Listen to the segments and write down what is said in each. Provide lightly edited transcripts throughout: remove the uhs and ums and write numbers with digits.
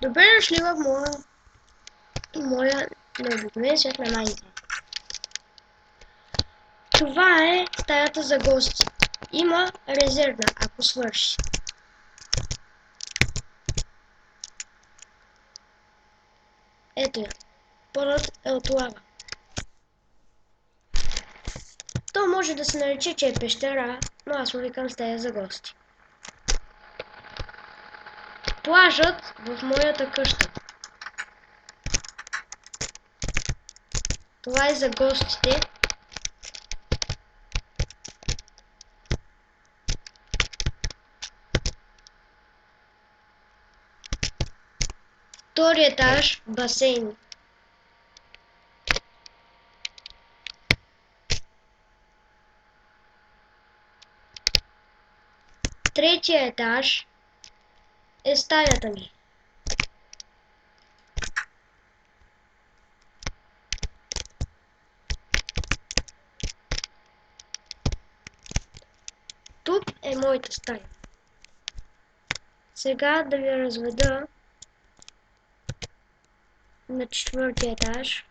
Добре дошли в моя необикновен свят на Майнкрафт. Това е стаята за гости. Има резервна, ако свърши. Ето я. Подът е от лава. То може да се нарече, че е пещера, но аз му викам стая за гости. Плажът в моята къща. Това е за гостите. Втори етаж – басейн. Третия етаж е стаята ми. Тук е моята стая. Сега да ви разведа на четвъртия етаж.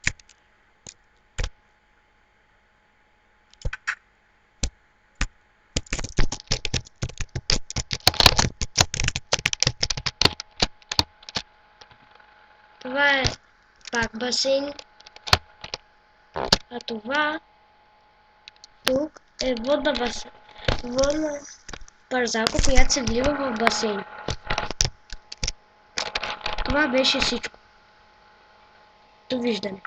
Това е пак басейн. А това тук е водна парзалка, която се влива в басейн. Това беше всичко. Довиждане.